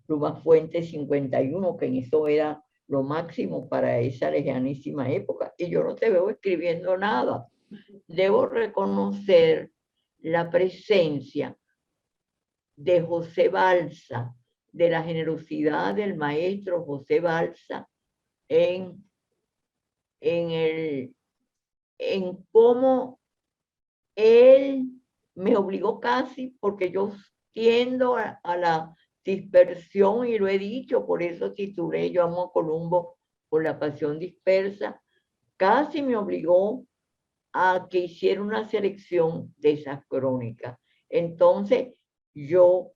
Pluma Fuente 51, que en eso era lo máximo para esa lejanísima época, y yo no te veo escribiendo nada. Debo reconocer la presencia de José Balsa, de la generosidad del maestro José Balsa en cómo él me obligó casi, porque yo tiendo a la dispersión, y lo he dicho, por eso titulé Yo amo a Columbo por la pasión dispersa, casi me obligó a que hiciera una selección de esas crónicas. Entonces, yo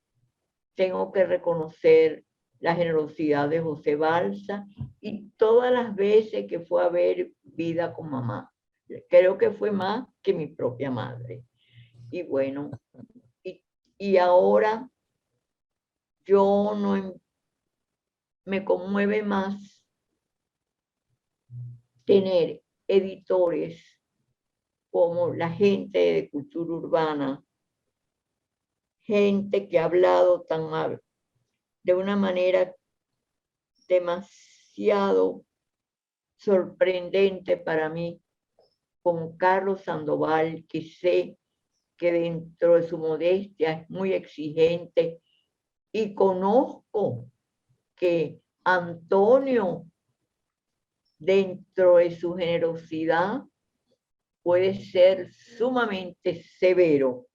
tengo que reconocer la generosidad de José Balsa y todas las veces que fue a ver Vida con Mamá. Creo que fue más que mi propia madre. Y bueno, y ahora yo no me conmueve más tener editores como la gente de cultura urbana, gente que ha hablado de una manera demasiado sorprendente para mí, como Carlos Sandoval, que sé que dentro de su modestia es muy exigente, y conozco que Antonio, dentro de su generosidad, puede ser sumamente severo,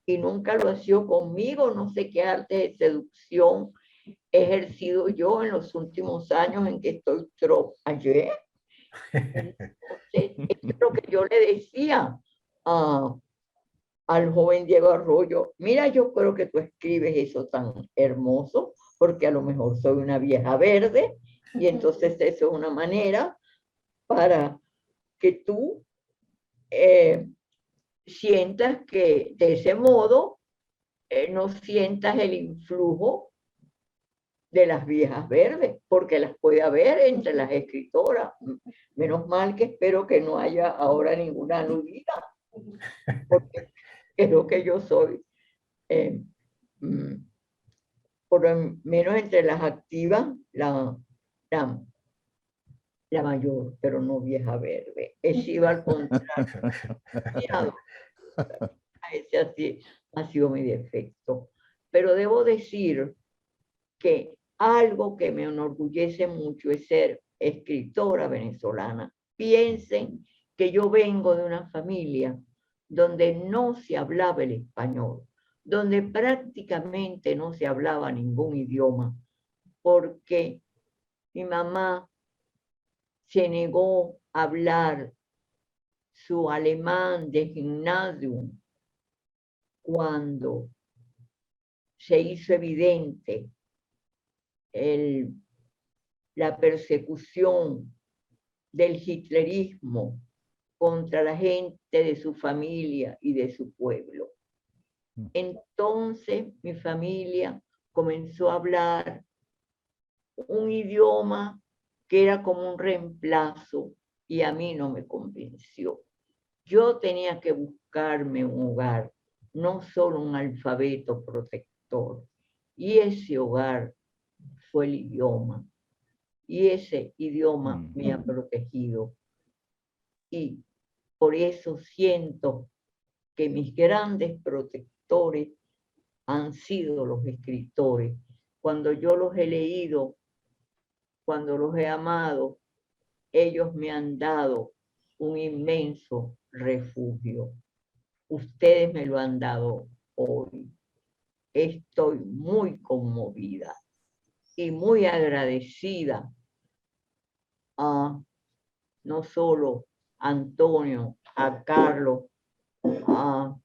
y nunca lo ha sido conmigo. No sé qué arte de seducción he ejercido yo en los últimos años en que estoy ayer. Entonces, es lo que yo le decía al joven Diego Arroyo: mira, yo creo que tú escribes eso tan hermoso, porque a lo mejor soy una vieja verde, y entonces eso es una manera para que tú sientas que de ese modo no sientas el influjo de las viejas verdes, porque las puede haber entre las escritoras. Menos mal que espero que no haya ahora ninguna nudita, porque creo que yo soy, por lo menos entre las activas, la mayor, pero no vieja verde. He sido al contrario. Ese así ha sido mi defecto. Pero debo decir que algo que me enorgullece mucho es ser escritora venezolana. Piensen que yo vengo de una familia donde no se hablaba el español, donde prácticamente no se hablaba ningún idioma, porque mi mamá se negó a hablar su alemán de gimnasium cuando se hizo evidente la persecución del hitlerismo contra la gente de su familia y de su pueblo. Entonces mi familia comenzó a hablar un idioma que era como un reemplazo, y a mí no me convenció. Yo tenía que buscarme un hogar, no solo un alfabeto protector, y ese hogar fue el idioma, y ese idioma me ha protegido, y por eso siento que mis grandes protectores han sido los escritores. Cuando yo los he leído, cuando los he amado, ellos me han dado un inmenso refugio. Ustedes me lo han dado hoy. Estoy muy conmovida y muy agradecida a no solo a Antonio, a Carlos, a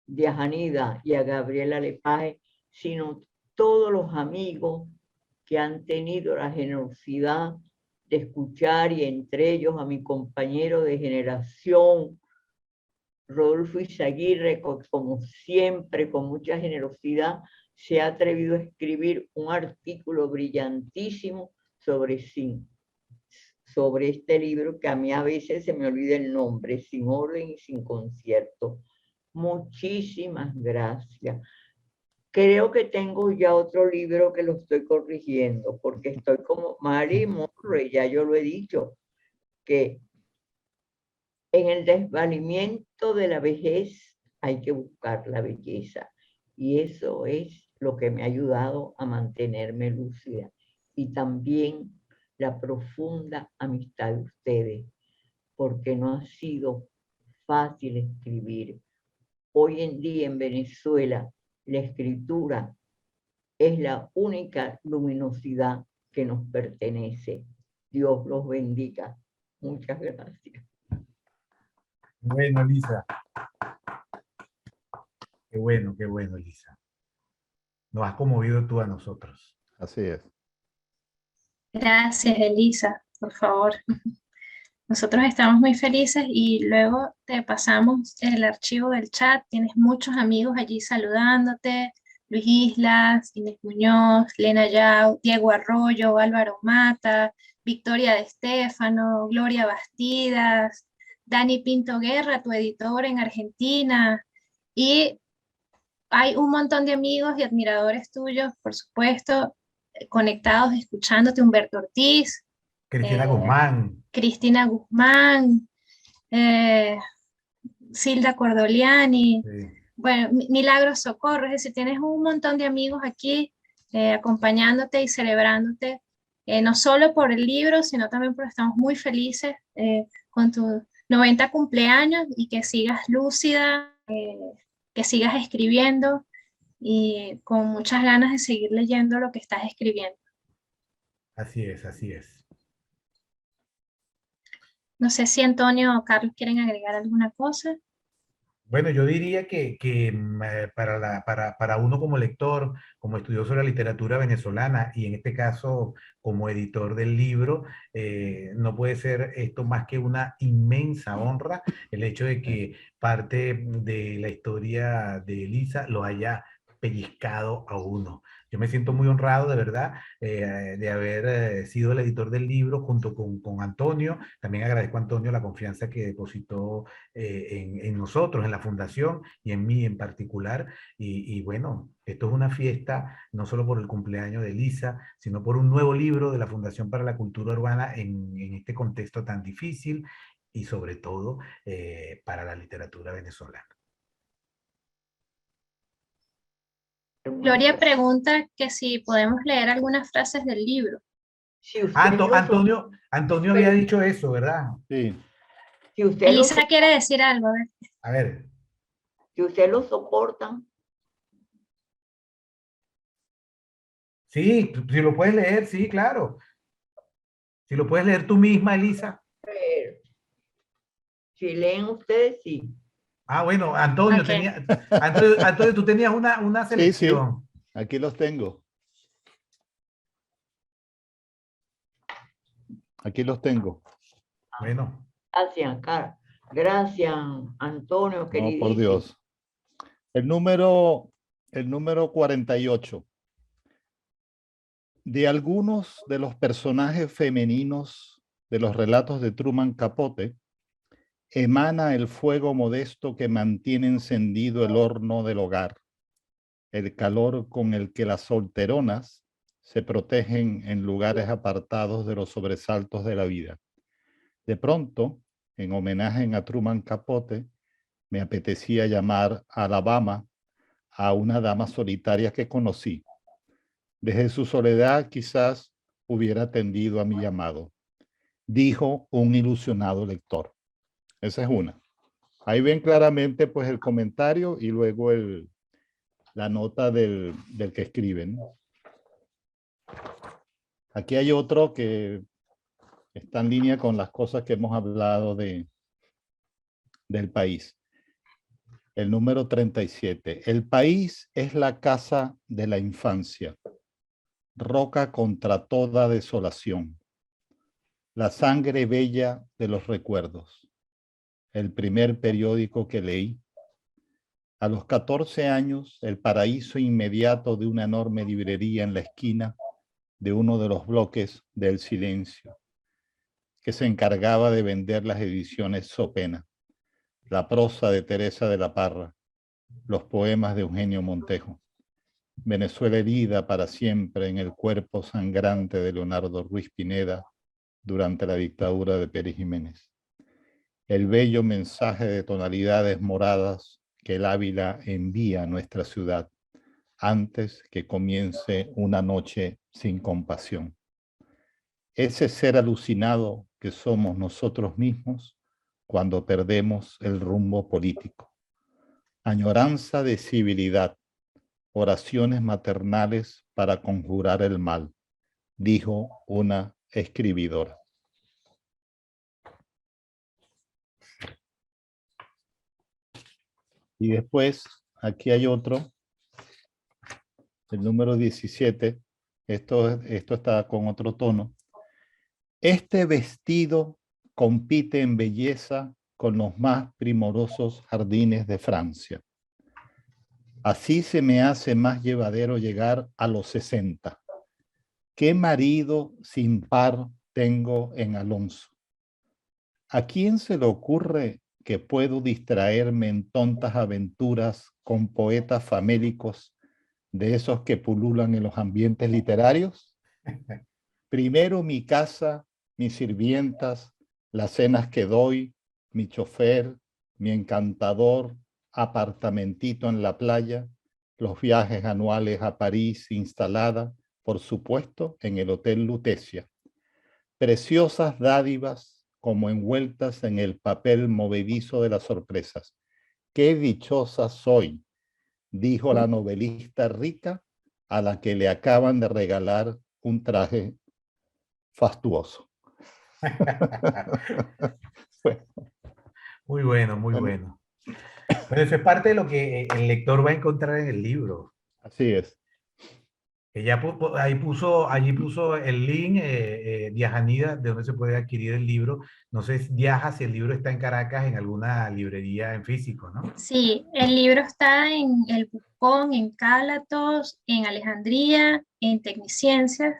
Diajanida y a Gabriela Lepage, sino todos los amigos que han tenido la generosidad de escuchar, y entre ellos a mi compañero de generación, Rodolfo Izaguirre, como siempre, con mucha generosidad, se ha atrevido a escribir un artículo brillantísimo sobre este libro, que a mí a veces se me olvida el nombre, Sin orden y sin concierto. Muchísimas gracias. Creo que tengo ya otro libro que lo estoy corrigiendo, porque estoy como Mary Monroe, ya yo lo he dicho, que en el desvalimiento de la vejez hay que buscar la belleza. Y eso es lo que me ha ayudado a mantenerme lúcida. Y también la profunda amistad de ustedes, porque no ha sido fácil escribir. Hoy en día en Venezuela, la escritura es la única luminosidad que nos pertenece. Dios los bendiga. Muchas gracias. Bueno, Elisa. Qué bueno, Elisa. Nos has conmovido tú a nosotros. Así es. Gracias, Elisa, por favor. Nosotros estamos muy felices y luego te pasamos el archivo del chat. Tienes muchos amigos allí saludándote. Luis Islas, Inés Muñoz, Lena Yao, Diego Arroyo, Álvaro Mata, Victoria de Estéfano, Gloria Bastidas, Dani Pinto Guerra, tu editor en Argentina. Y hay un montón de amigos y admiradores tuyos, por supuesto, conectados, escuchándote. Humberto Ortiz, Cristina Guzmán. Cristina Guzmán, Silda Cordoliani, Sí. bueno, Milagros Socorro. Es decir, tienes un montón de amigos aquí acompañándote y celebrándote, no solo por el libro, sino también porque estamos muy felices con tu 90 cumpleaños, y que sigas lúcida, que sigas escribiendo y con muchas ganas de seguir leyendo lo que estás escribiendo. Así es, así es. No sé si Antonio o Carlos quieren agregar alguna cosa. Bueno, yo diría que para uno como lector, como estudioso de la literatura venezolana y en este caso como editor del libro, no puede ser esto más que una inmensa honra el hecho de que parte de la historia de Elisa lo haya pellizcado a uno. Yo me siento muy honrado, de verdad, de haber sido el editor del libro junto con Antonio. También agradezco a Antonio la confianza que depositó en nosotros, en la fundación y en mí en particular. Y bueno, esto es una fiesta no solo por el cumpleaños de Elisa, sino por un nuevo libro de la Fundación para la Cultura Urbana en este contexto tan difícil y sobre todo para la literatura venezolana. Gloria pregunta que si podemos leer algunas frases del libro. Si usted Antonio había dicho eso, ¿verdad? Sí. Si usted Elisa quiere decir algo, a ver. A ver. Si usted lo soportan. Sí, si lo puedes leer, sí, claro. Si lo puedes leer tú misma, Elisa. Si leen ustedes, sí. Ah, bueno, Antonio, Okay. Antonio, tú tenías una selección. Sí, aquí los tengo. Aquí los tengo. Bueno. Gracias, Cara. Gracias, Antonio, querido. No, por Dios. El número 48. De algunos de los personajes femeninos de los relatos de Truman Capote, emana el fuego modesto que mantiene encendido el horno del hogar, el calor con el que las solteronas se protegen en lugares apartados de los sobresaltos de la vida. De pronto, en homenaje a Truman Capote, me apetecía llamar a Alabama a una dama solitaria que conocí. Desde su soledad quizás hubiera atendido a mi llamado, dijo un ilusionado lector. Esa es una. Ahí ven claramente pues el comentario y luego la nota del que escribe, ¿no? Aquí hay otro que está en línea con las cosas que hemos hablado del país. El número 37. El país es la casa de la infancia, roca contra toda desolación, la sangre bella de los recuerdos, el primer periódico que leí. A los 14 años, el paraíso inmediato de una enorme librería en la esquina de uno de los bloques del Silencio, que se encargaba de vender las ediciones So Pena, la prosa de Teresa de la Parra, los poemas de Eugenio Montejo, Venezuela herida para siempre en el cuerpo sangrante de Leonardo Ruiz Pineda durante la dictadura de Pérez Jiménez. El bello mensaje de tonalidades moradas que el Ávila envía a nuestra ciudad antes que comience una noche sin compasión. Ese ser alucinado que somos nosotros mismos cuando perdemos el rumbo político. Añoranza de civilidad, oraciones maternales para conjurar el mal, dijo una escribidora. Y después, aquí hay otro, el número 17, esto está con otro tono. Este vestido compite en belleza con los más primorosos jardines de Francia. Así se me hace más llevadero llegar a los 60. ¿Qué marido sin par tengo en Alonso? ¿A quién se le ocurre que puedo distraerme en tontas aventuras con poetas famélicos de esos que pululan en los ambientes literarios? Primero mi casa, mis sirvientas, las cenas que doy, mi chofer, mi encantador apartamentito en la playa, los viajes anuales a París instalada, por supuesto, en el Hotel Lutecia. Preciosas dádivas como envueltas en el papel movedizo de las sorpresas. ¡Qué dichosa soy!, dijo la novelista rica a la que le acaban de regalar un traje fastuoso. Muy bueno, muy bueno. Bueno, eso es parte de lo que el lector va a encontrar en el libro. Así es. Ella allí puso el link, Diajanida, de donde se puede adquirir el libro. No sé, Diaja, si el libro está en Caracas, en alguna librería en físico, ¿no? Sí, el libro está en El Buscón, en Cálatos, en Alejandría, en Tecniciencias,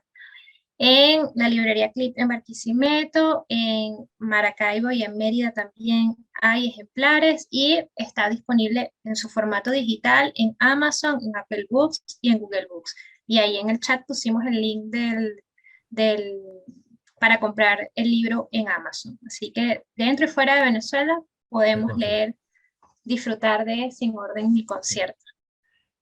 en la librería Clip en Barquisimeto, en Maracaibo y en Mérida también hay ejemplares y está disponible en su formato digital en Amazon, en Apple Books y en Google Books. Y ahí en el chat pusimos el link para comprar el libro en Amazon. Así que dentro y fuera de Venezuela podemos leer, disfrutar de Sin Orden ni Concierto.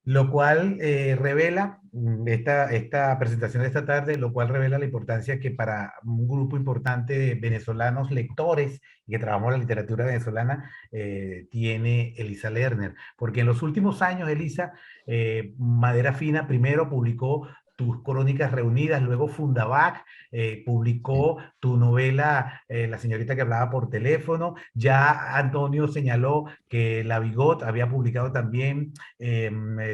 Lo cual revela, esta presentación de esta tarde, lo cual revela la importancia que para un grupo importante de venezolanos lectores y que trabajamos la literatura venezolana, tiene Elisa Lerner. Porque en los últimos años, Elisa, Madera Fina primero publicó Tus Crónicas Reunidas, luego Fundavac publicó tu novela La señorita que hablaba por teléfono. Ya Antonio señaló que La Bigot había publicado también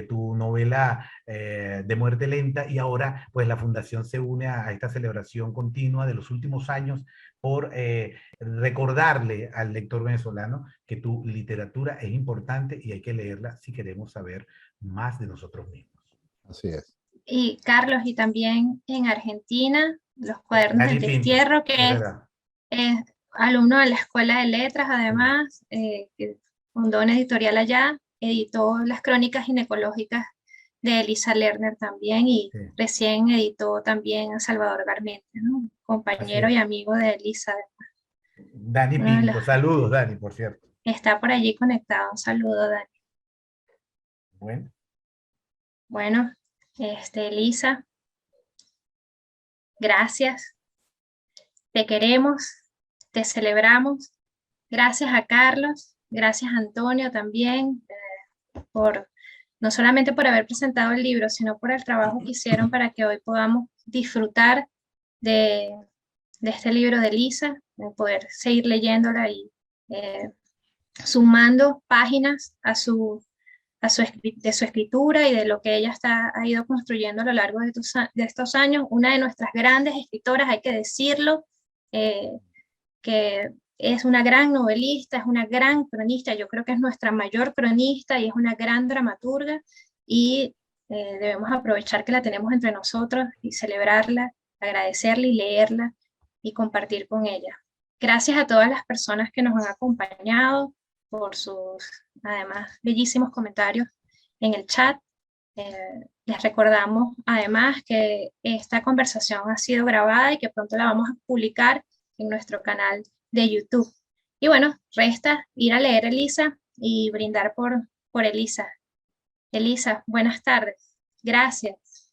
tu novela de muerte lenta, y ahora pues la fundación se une a esta celebración continua de los últimos años por recordarle al lector venezolano que tu literatura es importante y hay que leerla si queremos saber más de nosotros mismos. Así es. Y Carlos, y también en Argentina, Los Cuadernos del Destierro, que es alumno de la Escuela de Letras, además, que fundó una editorial allá, editó las crónicas ginecológicas de Elisa Lerner también, y recién editó también a Salvador Garmente, ¿no? Compañero y amigo de Elisa. Dani Pinto, saludos Dani, por cierto. Está por allí conectado, un saludo Dani. Bueno, Bueno, Elisa, gracias, te queremos, te celebramos. Gracias a Carlos, gracias a Antonio también, por no solamente por haber presentado el libro, sino por el trabajo que hicieron para que hoy podamos disfrutar de este libro de Elisa, de poder seguir leyéndola y sumando páginas de su escritura y de lo que ella ha ido construyendo a lo largo de estos años. Una de nuestras grandes escritoras, hay que decirlo, que es una gran novelista, es una gran cronista, yo creo que es nuestra mayor cronista y es una gran dramaturga, y debemos aprovechar que la tenemos entre nosotros y celebrarla, agradecerla y leerla y compartir con ella. Gracias a todas las personas que nos han acompañado por sus, además, bellísimos comentarios en el chat. Les recordamos además que esta conversación ha sido grabada y que pronto la vamos a publicar en nuestro canal de YouTube. Y bueno, resta ir a leer Elisa y brindar por Elisa. Elisa, buenas tardes. Gracias.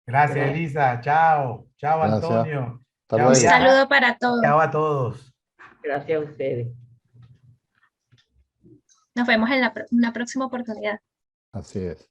Gracias, Elisa. Chao. Chao, Gracias. Antonio. Hasta Chao, Un luego. Diana. saludo para todos. Chao a todos. Gracias a ustedes. Nos vemos en una próxima oportunidad. Así es.